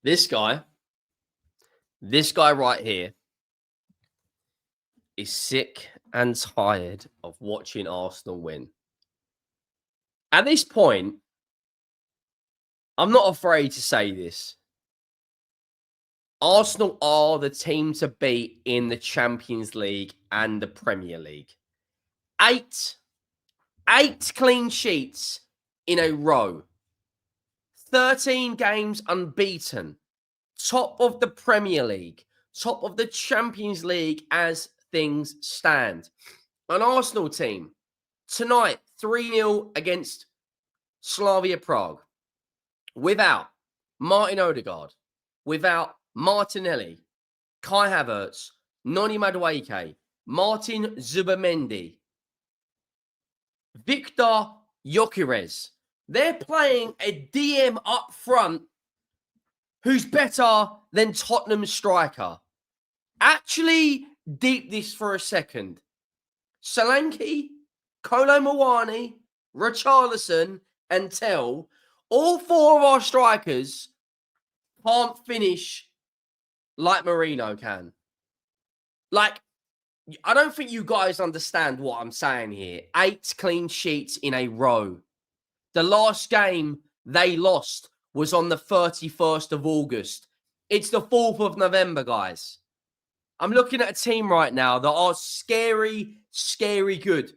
This guy right here is sick and tired of watching Arsenal win. At this point, I'm not afraid to say this. Arsenal are the team to beat in the Champions League and the Premier League. Eight clean sheets in a row. 13 games unbeaten. Top of the Premier League. Top of the Champions League as things stand. An Arsenal team tonight 3-0 against Slavia Prague. Without Martin Odegaard. Without Martinelli. Kai Havertz. Noni Madueke. Martin Zubimendi. Victor Gyökeres. They're playing a DM up front who's better than Tottenham's striker. Actually, deep this for a second. Solanke, Kolo Muani, Richarlison, and Tell, all four of our strikers can't finish like Merino can. Like, I don't think you guys understand what I'm saying here. 8 clean sheets in a row. The last game they lost was on the 31st of August. It's the 4th of November, guys. I'm looking at a team right now that are scary, scary good.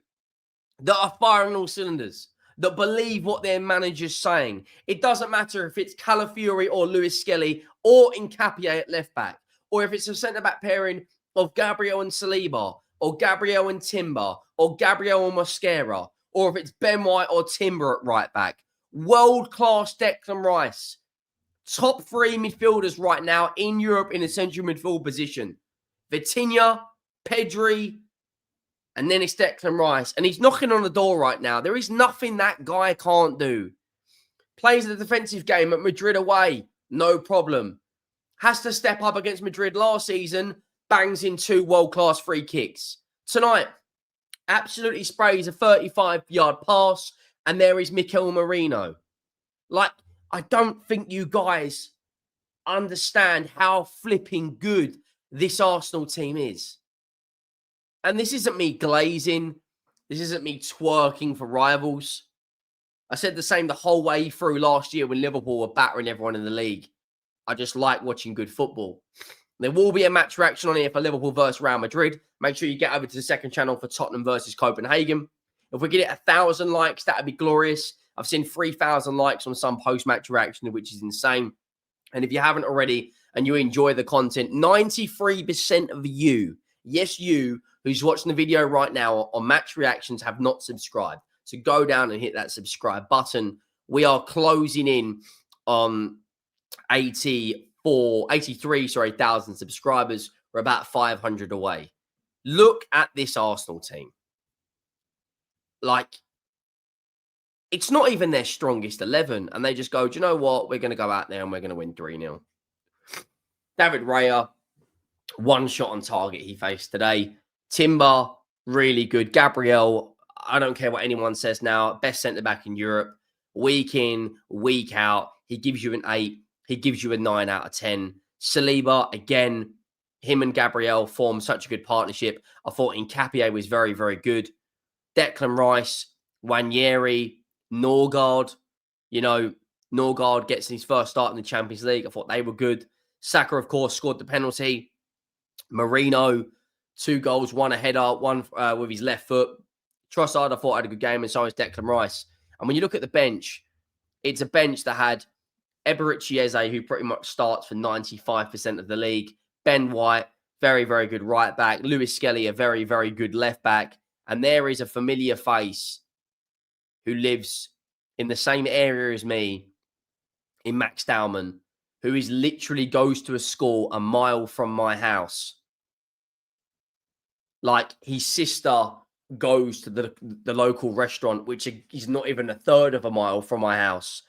That are firing all cylinders. That believe what their manager's saying. It doesn't matter if it's Calafiori or Lewis Skelly or Nkapie at left back. Or if it's a centre-back pairing of Gabriel and Saliba, or Gabriel and Timber, or Gabriel and Mosquera, or if it's Ben White or Timber at right back. World-class Declan Rice. Top 3 midfielders right now in Europe in the central midfield position. Vitinha, Pedri, and then it's Declan Rice. And he's knocking on the door right now. There is nothing that guy can't do. Plays the defensive game at Madrid away. No problem. Has to step up against Madrid last season. Bangs in 2 world-class free kicks. Tonight, absolutely sprays a 35-yard pass. And there is Mikel Merino. Like, I don't think you guys understand how flipping good this Arsenal team is. And this isn't me glazing. This isn't me twerking for rivals. I said the same the whole way through last year when Liverpool were battering everyone in the league. I just like watching good football. There will be a match reaction on here for Liverpool versus Real Madrid. Make sure you get over to the second channel for Tottenham versus Copenhagen. If we get it 1,000 likes, that would be glorious. I've seen 3,000 likes on some post-match reaction, which is insane. And if you haven't already and you enjoy the content, 93% of you, yes, you, who's watching the video right now on match reactions have not subscribed. So go down and hit that subscribe button. We are closing in on 83,000 subscribers. We're about 500 away. Look at this Arsenal team. Like, it's not even their strongest 11. And they just go, do you know what? We're going to go out there and we're going to win 3-0. David Raya, 1 shot on target he faced today. Timber, really good. Gabriel, I don't care what anyone says now. Best centre-back in Europe. Week in, week out. He gives you an 8. He gives you a 9 out of 10. Saliba, again, him and Gabriel form such a good partnership. I thought Nkapie was very, very good. Declan Rice, Wanyeri, Norgard. You know, Norgard gets his first start in the Champions League. I thought they were good. Saka, of course, scored the penalty. Merino, 2 goals, 1 a header, 1 with his left foot. Trossard, I thought, had a good game, and so is Declan Rice. And when you look at the bench, it's a bench that had Eberechi Eze, who pretty much starts for 95% of the league. Ben White, very, very good right back. Lewis Skelly, a very, very good left back. And there is a familiar face who lives in the same area as me in Max Dowman, who is literally goes to a school a mile from my house. Like, his sister goes to the local restaurant, which is not even a third of a mile from my house.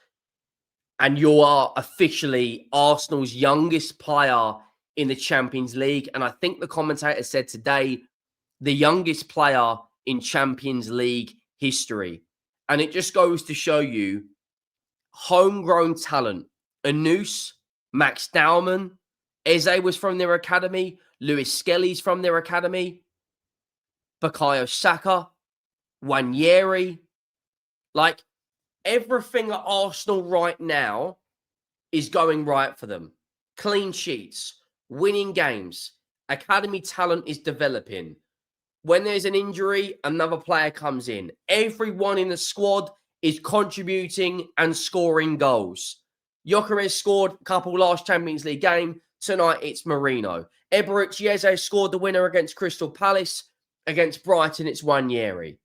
And you are officially Arsenal's youngest player in the Champions League. And I think the commentator said today, the youngest player in Champions League history. And it just goes to show you homegrown talent. Anus, Max Dowman, Eze was from their academy. Lewis Skelly's from their academy. Bukayo Saka, Wanyeri. Like, everything at Arsenal right now is going right for them. Clean sheets, winning games, academy talent is developing. When there's an injury, another player comes in. Everyone in the squad is contributing and scoring goals. Gyökeres scored a couple last Champions League game. Tonight, it's Merino. Eberechi Eze scored the winner against Crystal Palace. Against Brighton, it's Wanyeri.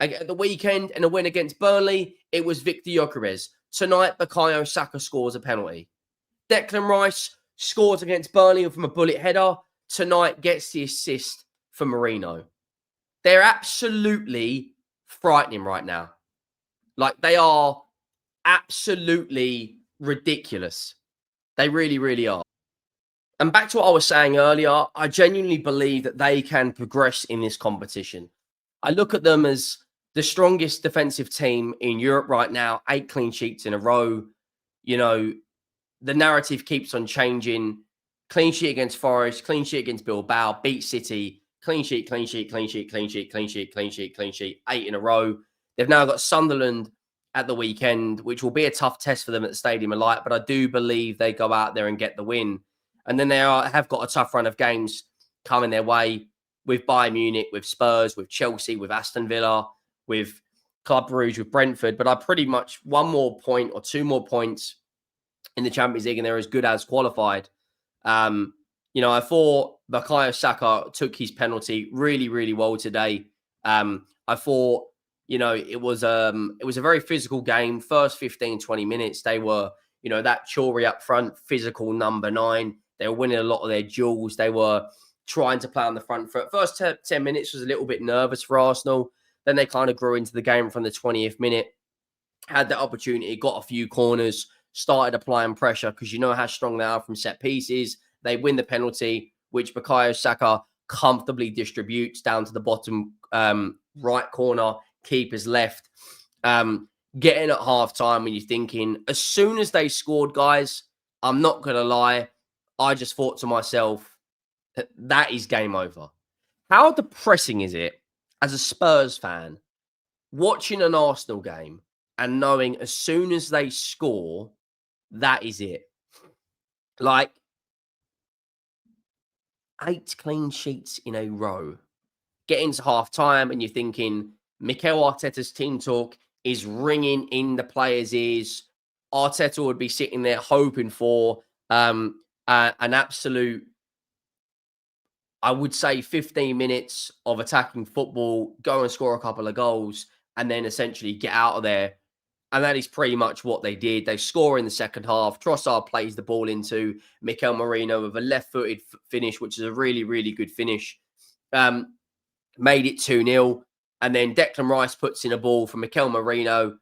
At the weekend, in a win against Burnley, it was Viktor Gyökeres. Tonight, Bukayo Saka scores a penalty. Declan Rice scores against Burnley from a bullet header. Tonight, gets the assist for Merino. They're absolutely frightening right now. Like, they are absolutely ridiculous. They really, really are. And back to what I was saying earlier, I genuinely believe that they can progress in this competition. I look at them as the strongest defensive team in Europe right now, 8 clean sheets in a row. You know, the narrative keeps on changing. Clean sheet against Forest, clean sheet against Bilbao, beat City, clean sheet, clean sheet, clean sheet, clean sheet, clean sheet, clean sheet, clean sheet, 8 in a row. They've now got Sunderland at the weekend, which will be a tough test for them at the Stadium of Light, but I do believe they go out there and get the win. And then they have got a tough run of games coming their way with Bayern Munich, with Spurs, with Chelsea, with Aston Villa, with Club Brugge, with Brentford. But I pretty much 1 more point or 2 more points in the Champions League, and they're as good as qualified. You know, I thought Bukayo Saka took his penalty really, really well today. I thought, you know, it was a very physical game. First 15, 20 minutes, they were, you know, that Chori up front, physical number 9. They were winning a lot of their duels. They were trying to play on the front foot. First 10 minutes was a little bit nervous for Arsenal. Then they kind of grew into the game from the 20th minute. Had that opportunity, got a few corners, started applying pressure because you know how strong they are from set pieces. They win the penalty, which Bukayo Saka comfortably distributes down to the bottom right corner, keeper's left. Getting at half-time when you're thinking, as soon as they scored, guys, I'm not going to lie, I just thought to myself, that is game over. How depressing is it as a Spurs fan watching an Arsenal game and knowing as soon as they score, that is it? Like, 8 clean sheets in a row. Get into half-time and you're thinking, Mikel Arteta's team talk is ringing in the players' ears. Arteta would be sitting there hoping for an absolute, I would say, 15 minutes of attacking football, go and score a couple of goals, and then essentially get out of there. And that is pretty much what they did. They score in the second half. Trossard plays the ball into Mikel Merino with a left-footed finish, which is a really, really good finish. Made it 2-0. And then Declan Rice puts in a ball from Mikel Merino.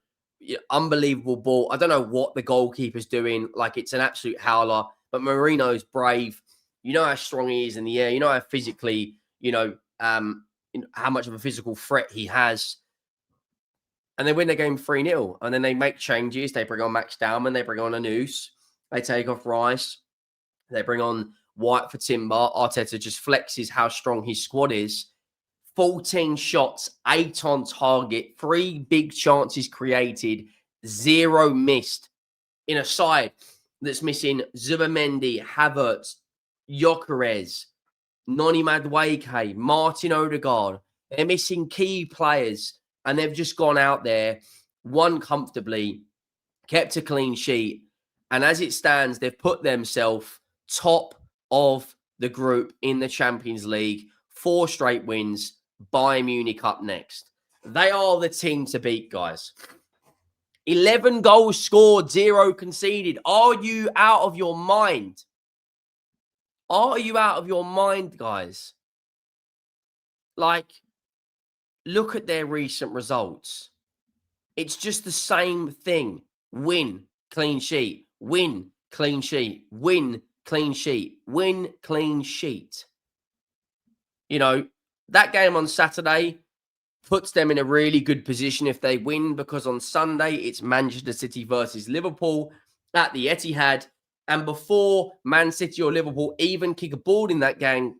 Unbelievable ball. I don't know what the goalkeeper's doing. Like, it's an absolute howler. But Merino's brave. You know how strong he is in the air. You know how physically, how much of a physical threat he has. And they win the game 3-0. And then they make changes. They bring on Max Dowman. They bring on Anus. They take off Rice. They bring on White for Timber. Arteta just flexes how strong his squad is. 14 shots, 8 on target, 3 big chances created, 0 missed. In a side that's missing Zubimendi, Havertz, Gyökeres, Noni Madueke, Martin Odegaard. They're missing key players, and they've just gone out there, won comfortably, kept a clean sheet, and as it stands, they've put themselves top of the group in the Champions League. 4 straight wins. Bayern Munich up next. They are the team to beat, guys. 11 goals scored, 0 conceded. Are you out of your mind? Are you out of your mind, guys? Like, look at their recent results. It's just the same thing. Win, clean sheet. Win, clean sheet. Win, clean sheet. Win, clean sheet. You know, that game on Saturday puts them in a really good position if they win, because on Sunday it's Manchester City versus Liverpool at the Etihad. And before Man City or Liverpool even kick a ball in that game,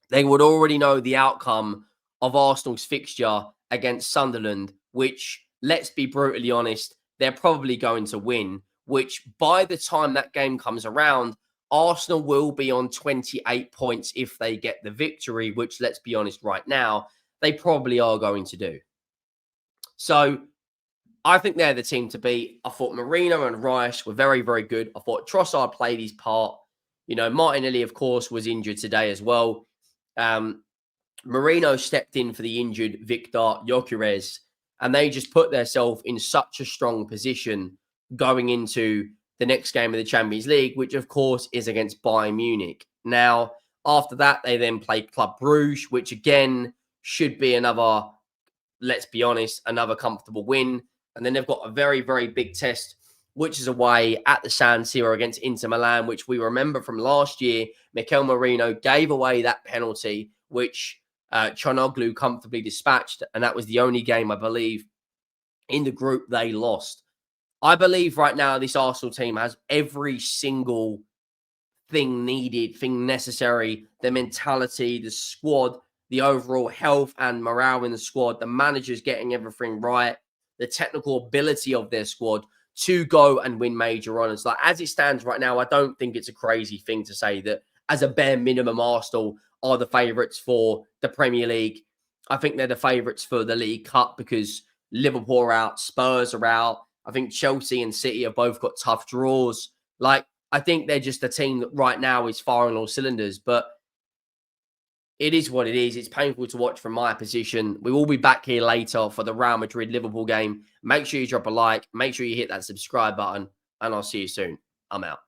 they would already know the outcome of Arsenal's fixture against Sunderland, which, let's be brutally honest, they're probably going to win, which by the time that game comes around, Arsenal will be on 28 points if they get the victory, which, let's be honest, right now, they probably are going to do. So I think they're the team to beat. I thought Merino and Rice were very, very good. I thought Trossard played his part. You know, Martinelli, of course, was injured today as well. Merino stepped in for the injured Victor Gyökeres, and they just put themselves in such a strong position going into the next game of the Champions League, which, of course, is against Bayern Munich. Now, after that, they then play Club Brugge, which, again, should be another, let's be honest, another comfortable win. And then they've got a very, very big test, which is away at the San Siro against Inter Milan, which we remember from last year. Mikel Merino gave away that penalty, which Çalhanoğlu comfortably dispatched. And that was the only game, I believe, in the group they lost. I believe right now this Arsenal team has every single thing needed, thing necessary, the mentality, the squad, the overall health and morale in the squad, the managers getting everything right, the technical ability of their squad to go and win major honours. Like, as it stands right now, I don't think it's a crazy thing to say that as a bare minimum, Arsenal are the favourites for the Premier League. I think they're the favourites for the League Cup because Liverpool are out, Spurs are out. I think Chelsea and City have both got tough draws. Like, I think they're just a team that right now is firing all cylinders, but it is what it is. It's painful to watch from my position. We will be back here later for the Real Madrid-Liverpool game. Make sure you drop a like. Make sure you hit that subscribe button, and I'll see you soon. I'm out.